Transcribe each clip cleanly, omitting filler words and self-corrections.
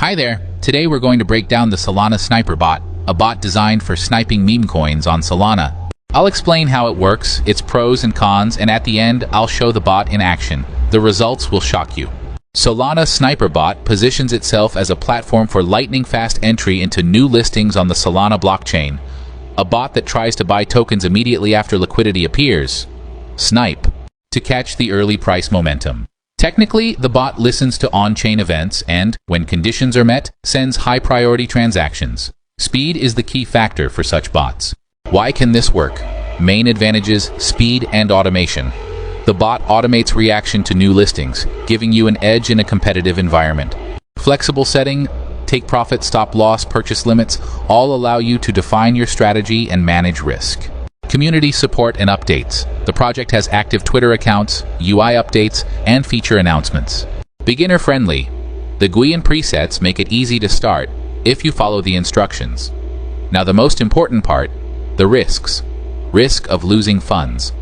Hi there! Today we're going to break down the Solana Sniper Bot, a bot designed for sniping meme coins on Solana. I'll explain how it works, its pros and cons, and at the end, I'll show the bot in action. The results will shock you. Solana Sniper Bot positions itself as a platform for lightning-fast entry into new listings on the Solana blockchain. A bot that tries to buy tokens immediately after liquidity appears. Snipe. To catch the early price momentum. Technically, the bot listens to on-chain events and, when conditions are met, sends high-priority transactions. Speed is the key factor for such bots. Why can this work? Main advantages: speed and automation. The bot automates reaction to new listings, giving you an edge in a competitive environment. Flexible setting, take profit, stop loss, purchase limits, all allow you to define your strategy and manage risk. Community support and updates. The project has active Twitter accounts, UI updates, and feature announcements. Beginner-friendly. The GUI and presets make it easy to start if you follow the instructions. Now the most important part, the risks. Risk of losing funds.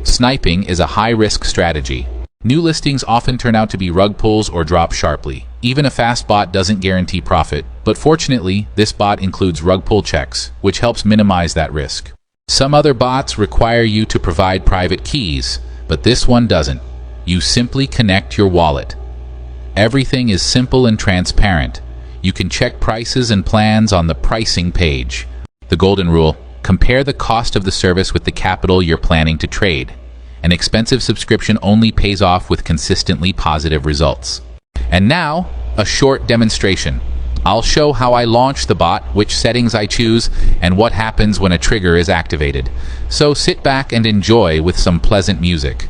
Sniping is a high-risk strategy. New listings often turn out to be rug pulls or drop sharply. Even a fast bot doesn't guarantee profit, but fortunately, this bot includes rug pull checks, which helps minimize that risk. Some other bots require you to provide private keys, but this one doesn't. You simply connect your wallet. Everything is simple and transparent. You can check prices and plans on the pricing page. The golden rule: compare the cost of the service with the capital you're planning to trade. An expensive subscription only pays off with consistently positive results. And now, a short demonstration. I'll show how I launch the bot, which settings I choose, and what happens when a trigger is activated. So sit back and enjoy with some pleasant music.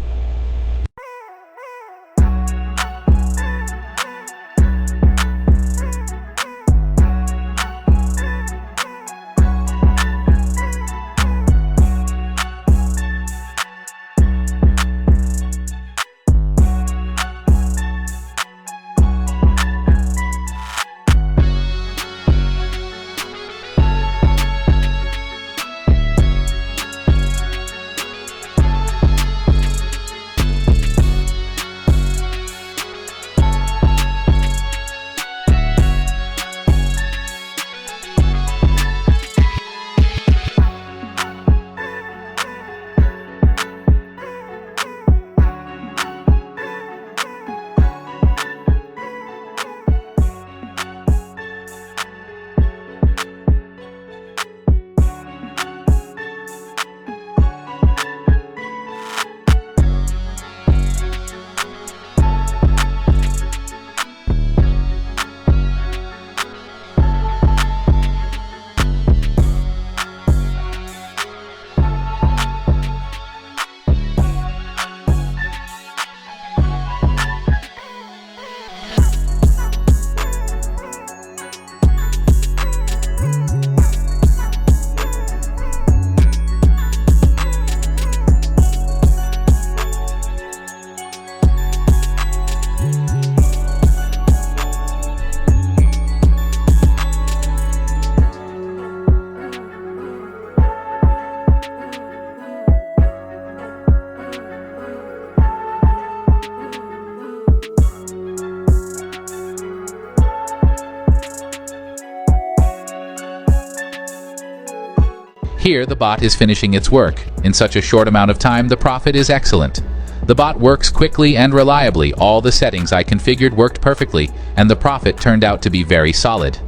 Here, the bot is finishing its work. In such a short amount of time, the profit is excellent. The bot works quickly and reliably. All the settings I configured worked perfectly, and the profit turned out to be very solid.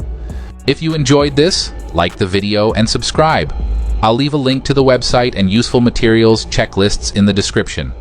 If you enjoyed this, like the video and subscribe. I'll leave a link to the website and useful materials checklists in the description.